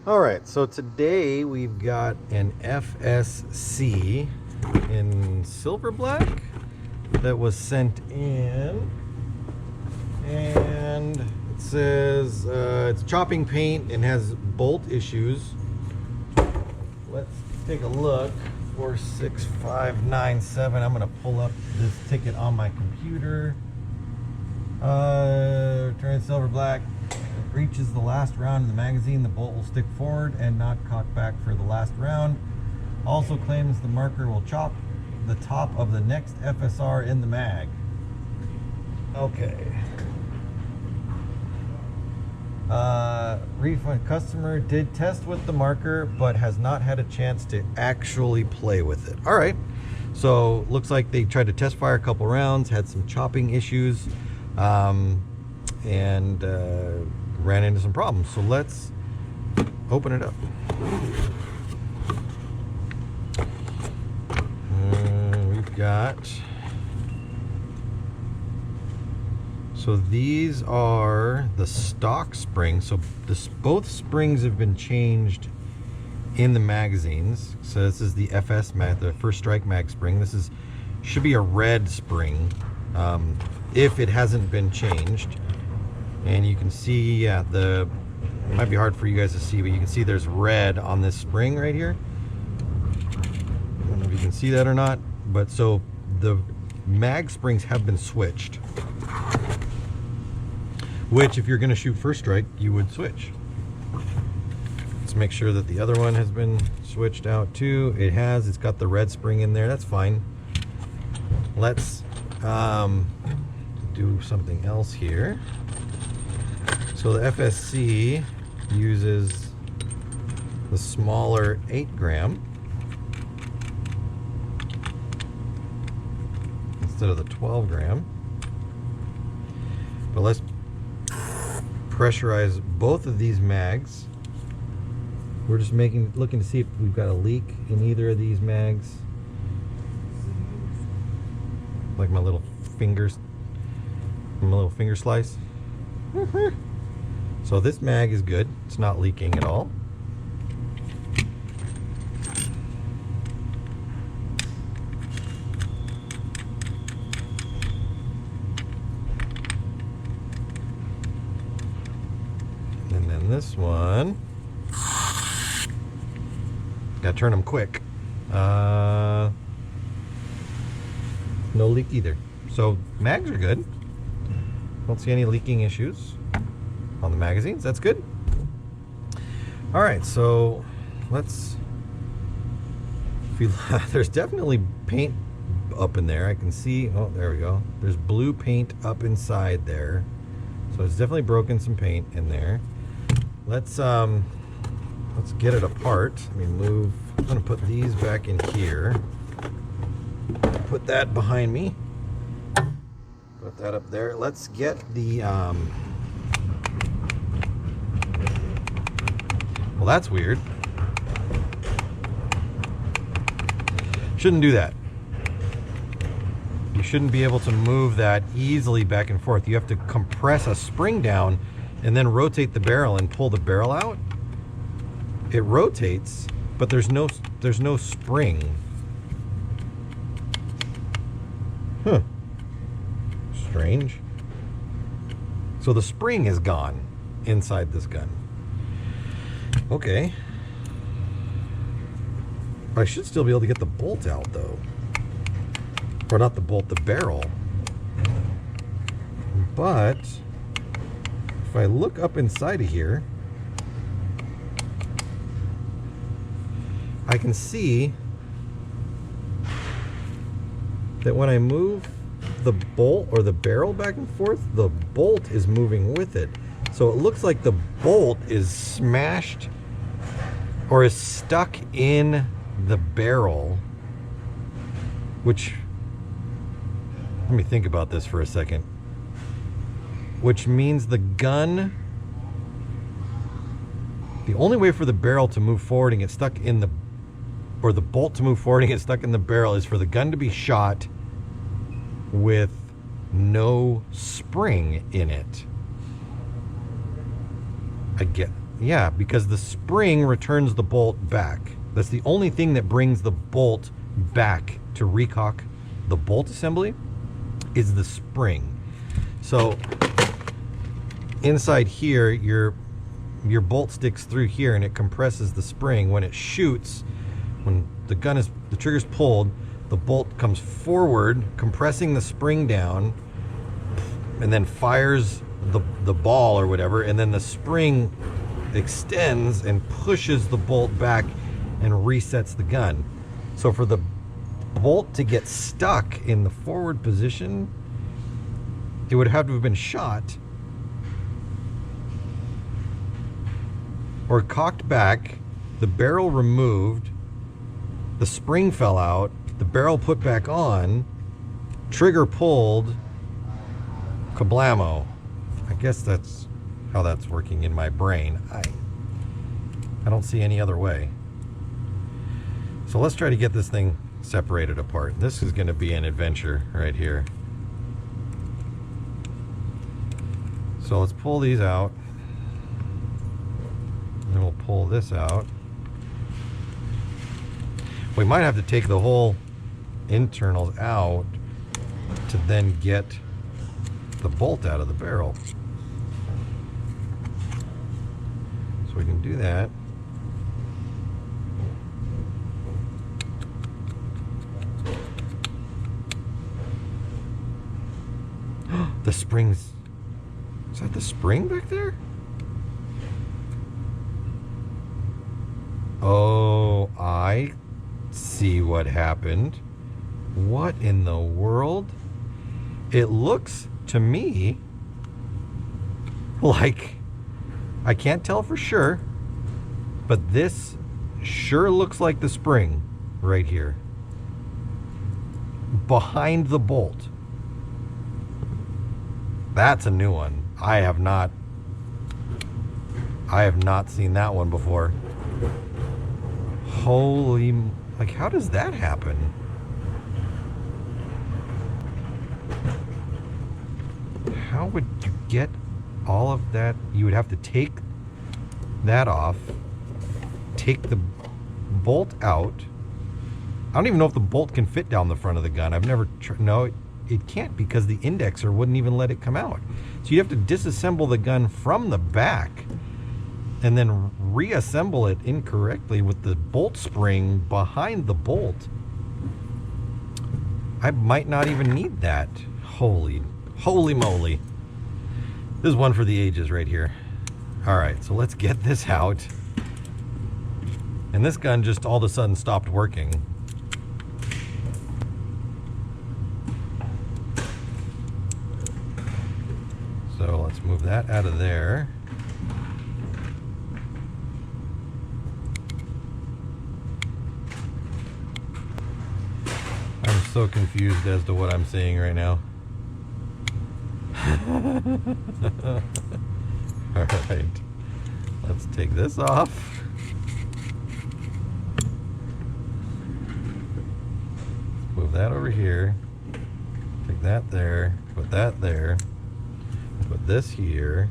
All right, so today we've got an FSC in silver black that was sent in, and it says it's chopping paint and has bolt issues. Let's take a look. 46597. I'm gonna pull up this ticket on my computer. Return silver black. Reaches the last round in the magazine, the bolt will stick forward and not cock back for the last round. Also claims the marker will chop the top of the next FSR in the mag. Okay. Refund customer did test with the marker, but has not had a chance to actually play with it. All right. So looks like they tried to test fire a couple rounds, had some chopping issues, and ran into some problems. So let's open it up. We've got, so these are the stock springs. So both springs have been changed in the magazines. So this is the FS mag, the First Strike mag spring. This should be a red spring if it hasn't been changed. And you can see, yeah, it might be hard for you guys to see, but you can see there's red on this spring right here. I don't know if you can see that or not, but so the mag springs have been switched. Which, if you're going to shoot First Strike, you would switch. Let's make sure that the other one has been switched out too. It has. It's got the red spring in there. That's fine. Let's do something else here. So the FSC uses the smaller 8 gram instead of the 12 gram. But let's pressurize both of these mags. We're just looking to see if we've got a leak in either of these mags. Like my little fingers, my little finger slice. So this mag is good. It's not leaking at all. And then this one, gotta turn them quick. No leak either. So mags are good. Don't see any leaking issues on the magazines. That's good. All right, so let's feel. There's definitely paint up in there. I can see. Oh, there we go. There's blue paint up inside there, so it's definitely broken some paint in there. Let's get it apart. Let me move. I'm gonna put these back in here. Put that behind me. Put that up there. Let's get the well, that's weird. Shouldn't do that. You shouldn't be able to move that easily back and forth. You have to compress a spring down and then rotate the barrel and pull the barrel out. It rotates, but there's no spring. Huh. Strange. So the spring is gone inside this gun. Okay. I should still be able to get the bolt out though. Or not the bolt, the barrel. But if I look up inside of here, I can see that when I move the bolt or the barrel back and forth, the bolt is moving with it. So it looks like the bolt is smashed or is stuck in the barrel, which, let me think about this for a second, which means the gun, the only way for the barrel to move forward and get stuck in the, or the bolt to move forward and get stuck in the barrel, is for the gun to be shot with no spring in it. Yeah, because the spring returns the bolt back. That's the only thing that brings the bolt back to recock the bolt assembly is the spring. So inside here, your bolt sticks through here and it compresses the spring. When it shoots, when the trigger's pulled, the bolt comes forward, compressing the spring down, and then fires the ball or whatever, and then the spring extends and pushes the bolt back and resets the gun. So for the bolt to get stuck in the forward position, it would have to have been shot or cocked back, the barrel removed, the spring fell out, the barrel put back on, trigger pulled, kablamo. I guess that's how that's working in my brain. I don't see any other way. So let's try to get this thing separated apart. This is going to be an adventure right here. So let's pull these out. And we'll pull this out. We might have to take the whole internals out to then get the bolt out of the barrel. So we can do that. The springs. Is that the spring back there? Oh, I see what happened. What in the world? It looks to me like, I can't tell for sure, but this sure looks like the spring right here behind the bolt. That's a new one. I have not seen that one before. Holy, like, how does that happen? How would you get all of that? You would have to take that off, take the bolt out. I don't even know if the bolt can fit down the front of the gun. I've never no, it can't, because the indexer wouldn't even let it come out. So you have to disassemble the gun from the back and then reassemble it incorrectly with the bolt spring behind the bolt. I might not even need that. Holy moly. This is one for the ages right here. All right, so let's get this out. And this gun just all of a sudden stopped working. So let's move that out of there. I'm so confused as to what I'm seeing right now. All right, let's take this off. Move that over here. Take that there, put that there. Put this here.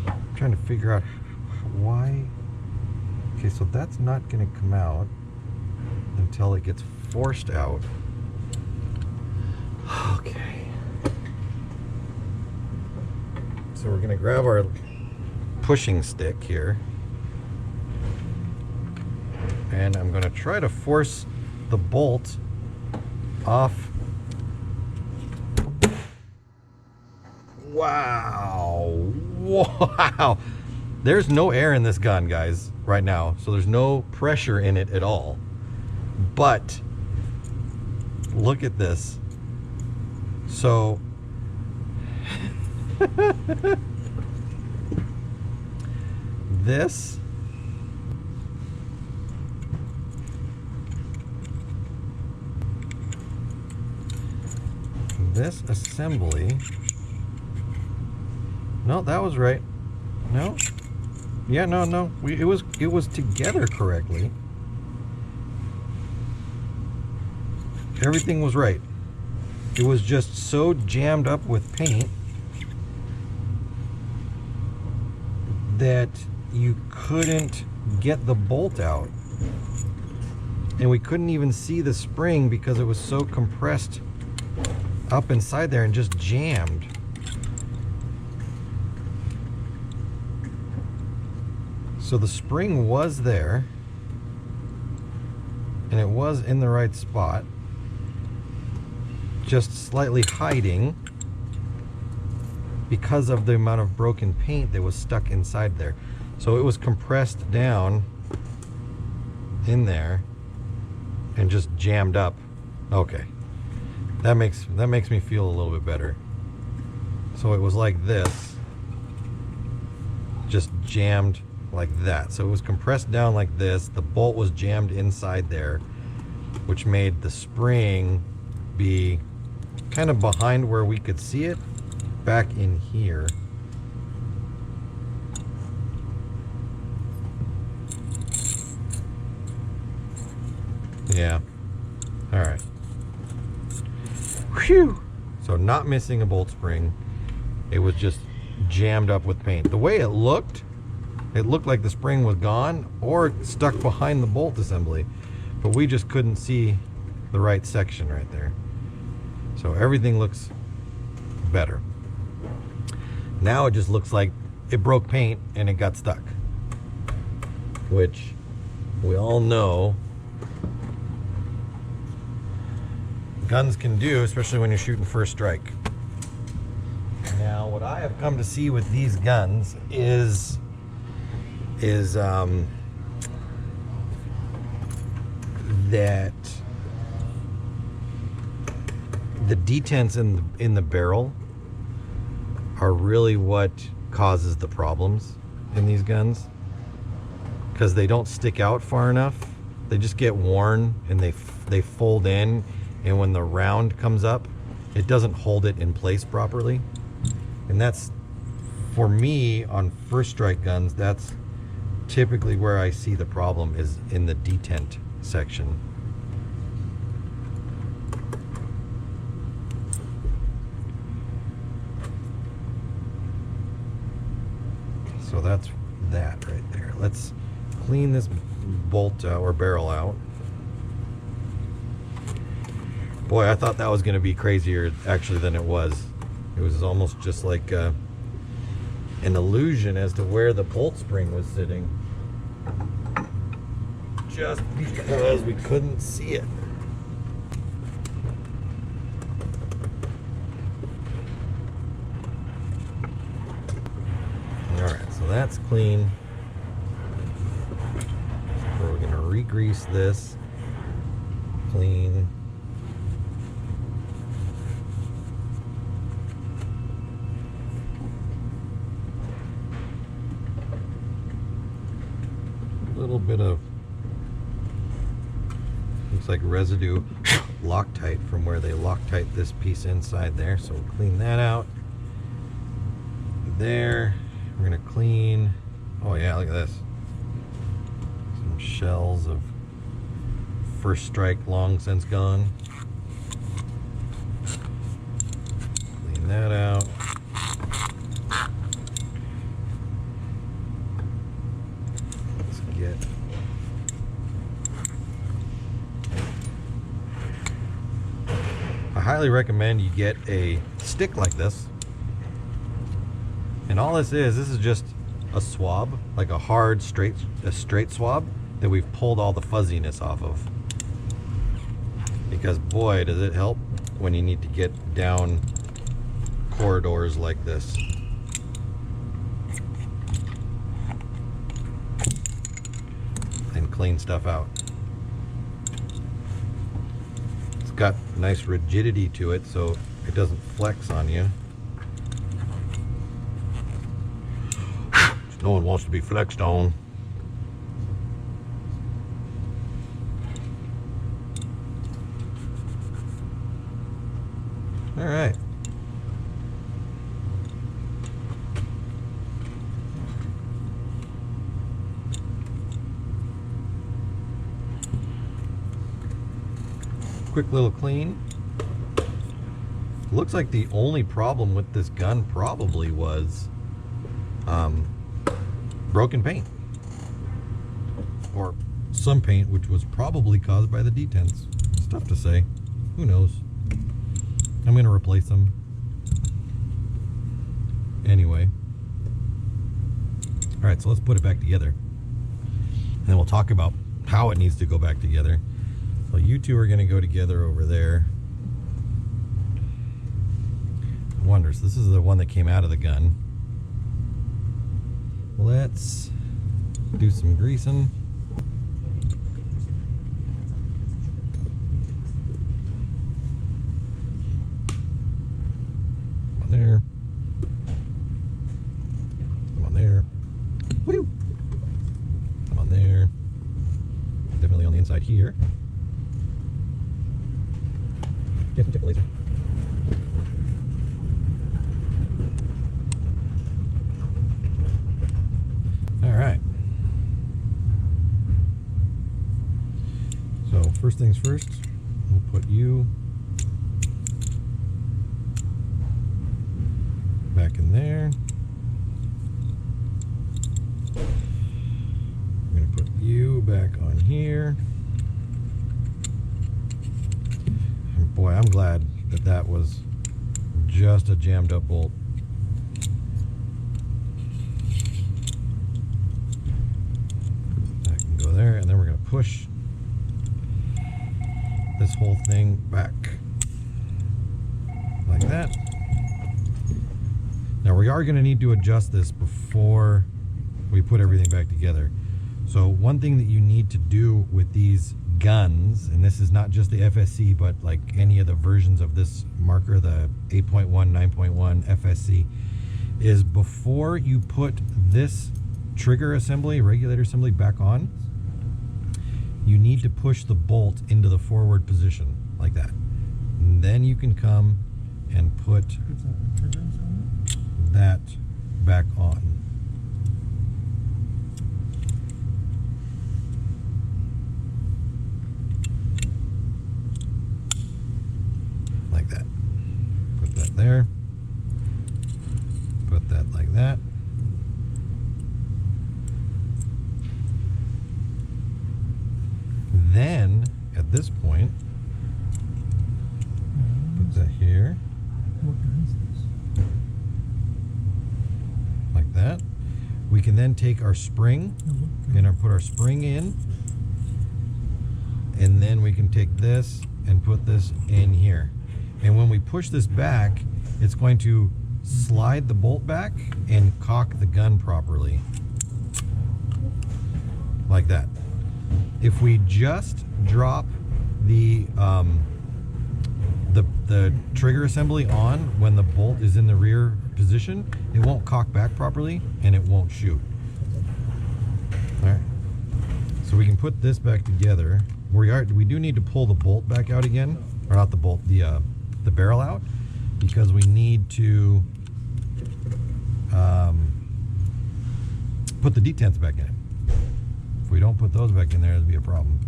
I'm trying to figure out why. Okay, so that's not going to come out until it gets forced out. Okay. So we're going to grab our pushing stick here. And I'm going to try to force the bolt off. Wow. Wow. There's no air in this gun, guys, right now. So there's no pressure in it at all. But look at this. So this assembly No, that was right. No? Yeah, no. It was together correctly. Everything was right. It was just so jammed up with paint that you couldn't get the bolt out. And we couldn't even see the spring because it was so compressed up inside there and just jammed. So the spring was there, and it was in the right spot, just slightly hiding because of the amount of broken paint that was stuck inside there. So it was compressed down in there and just jammed up. Okay, that makes me feel a little bit better. So it was like this, just jammed like that. So it was compressed down like this. The bolt was jammed inside there, which made the spring be kind of behind where we could see it, back in here. Yeah. All right. Whew. So not missing a bolt spring. It was just jammed up with paint. The way it looked like the spring was gone or stuck behind the bolt assembly, but we just couldn't see the right section right there. So everything looks better. Now it just looks like it broke paint and it got stuck, which we all know guns can do, especially when you're shooting First Strike. Now, what I have come to see with these guns is that the detents in the barrel are really what causes the problems in these guns, because they don't stick out far enough. They just get worn and they fold in, and when the round comes up, it doesn't hold it in place properly. And that's, for me, on First Strike guns, that's typically where I see the problem, is in the detent section. So that's that right there. Let's clean this bolt or barrel out. Boy, I thought that was going to be crazier actually than it was. It was almost just like an illusion as to where the bolt spring was sitting, just because we couldn't see it. Alright, so that's clean. We're going to re-grease this. Clean. Little bit of, looks like residue Loctite from where they Loctite this piece inside there, so we'll clean that out. There, we're gonna clean, oh yeah, look at this, some shells of First Strike long since gone. Clean that out. I highly recommend you get a stick like this, and all this is just a swab, like a hard straight swab that we've pulled all the fuzziness off of, because boy does it help when you need to get down corridors like this. And clean stuff out. It's got nice rigidity to it, so it doesn't flex on you. No one wants to be flexed on. All right. quick little clean. Looks like the only problem with this gun probably was broken paint. Or some paint, which was probably caused by the detents. It's tough to say. Who knows? I'm going to replace them. Anyway. Alright, so let's put it back together. And then we'll talk about how it needs to go back together. So you two are going to go together over there. Wonders. This is the one that came out of the gun. Let's do some greasing. Come on there. Come on there. Woo! Come on there. Definitely on the inside here. Get some tip laser. Alright. So first things first, we'll put you back in there. I'm going to put you back on here. And boy, I'm glad that that was just a jammed up bolt. That can go there, and then we're going to push this whole thing back like that. Now we are going to need to adjust this before we put everything back together. So one thing that you need to do with these guns, and this is not just the FSC, but like any of the versions of this marker, the 8.1, 9.1 FSC, is before you put this trigger assembly, regulator assembly back on, you need to push the bolt into the forward position like that. And then you can come and put that back on. Like that. Put that there. Put that like that. Then, at this point, put that here. Like that. We can then take our spring and put our spring in. And then we can take this and put this in here. And when we push this back, it's going to slide the bolt back and cock the gun properly. Like that. If we just drop the trigger assembly on when the bolt is in the rear position, it won't cock back properly and it won't shoot. All right. So we can put this back together. We do need to pull the bolt back out again, or not the bolt, the barrel out, because we need to put the detents back in it. If we don't put those back in there, it'll be a problem.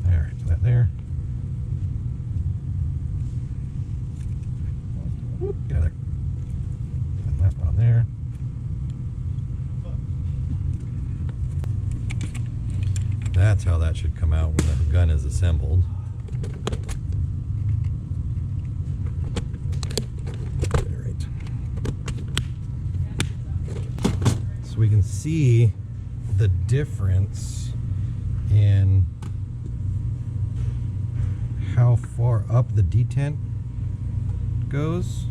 All right, so that there. Whoop, got it. And that on there. That's how that should come out when the gun is assembled. All right. So we can see the difference in how far up the detent goes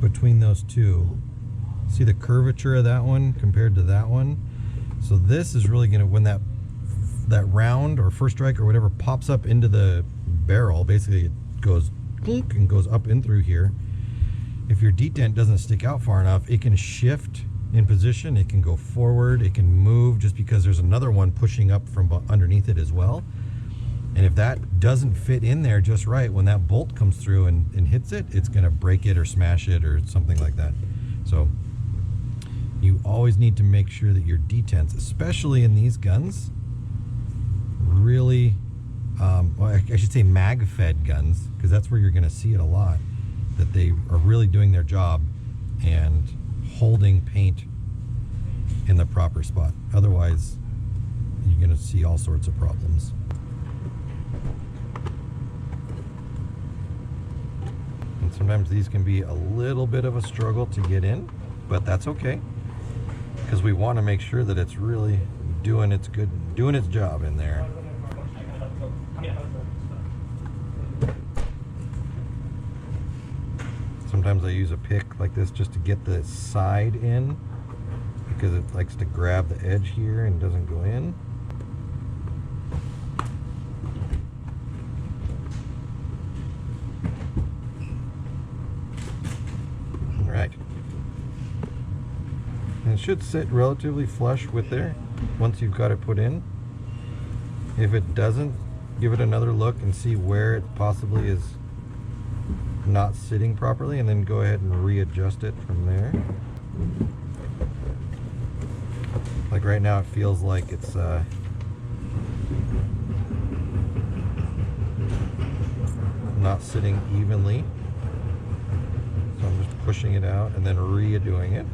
between those two. See the curvature of that one compared to that one? So this is really gonna, when that round or first strike or whatever pops up into the barrel, basically it goes clunk and goes up in through here. If your detent doesn't stick out far enough, it can shift in position, it can go forward, it can move just because there's another one pushing up from underneath it as well. And if that doesn't fit in there just right, when that bolt comes through and hits it, it's gonna break it or smash it or something like that. So you always need to make sure that your detents, especially in these guns, really, well, I should say mag-fed guns, because that's where you're going to see it a lot, that they are really doing their job and holding paint in the proper spot. Otherwise, you're going to see all sorts of problems. And sometimes these can be a little bit of a struggle to get in, but that's okay, because we want to make sure that it's really doing its job in there. Sometimes I use a pick like this just to get the side in, because it likes to grab the edge here and doesn't go in. All right. And it should sit relatively flush with there once you've got it put in. If it doesn't, give it another look and see where it possibly is not sitting properly, and then go ahead and readjust it from there. Like right now it feels like it's not sitting evenly, so I'm just pushing it out and then redoing it.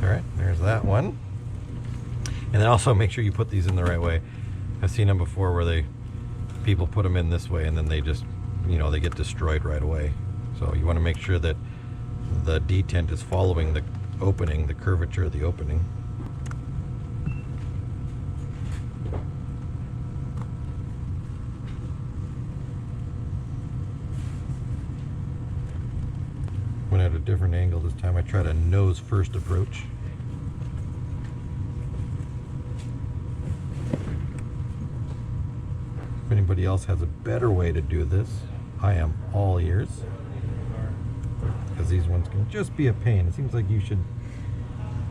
Alright, there's that one. And then also make sure you put these in the right way. I've seen them before where people put them in this way and then they just, they get destroyed right away. So you want to make sure that the detent is following the opening, the curvature of the opening. Went at a different angle this time. I tried a nose first approach. If anybody else has a better way to do this, I am all ears, because these ones can just be a pain. It seems like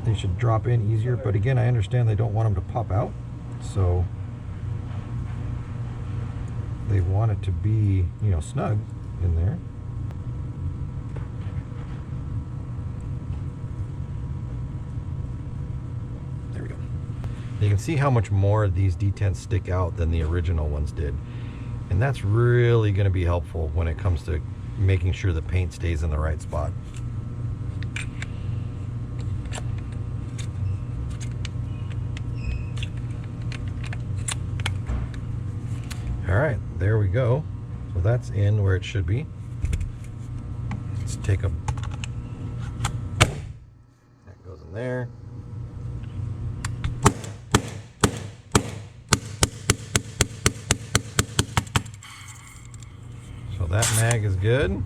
they should drop in easier, but again, I understand they don't want them to pop out, so they want it to be, snug in there. There we go. You can see how much more these detents stick out than the original ones did. And that's really going to be helpful when it comes to making sure the paint stays in the right spot. Alright, there we go. So that's in where it should be. Let's take that goes in there. So that mag is good.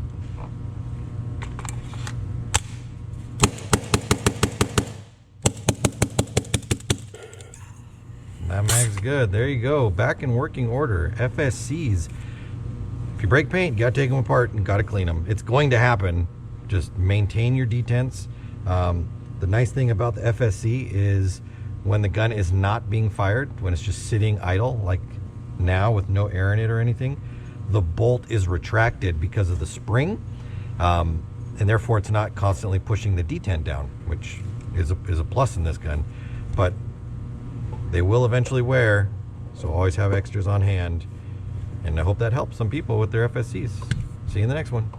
That mag's good. There you go. Back in working order. FSCs. If you break paint, you gotta take them apart and gotta clean them. It's going to happen. Just maintain your detents. The nice thing about the FSC is when the gun is not being fired, when it's just sitting idle, like now with no air in it or anything, the bolt is retracted because of the spring, and therefore it's not constantly pushing the detent down, which is a plus in this gun. But they will eventually wear, so always have extras on hand, and I hope that helps some people with their FSCs. See you in the next one.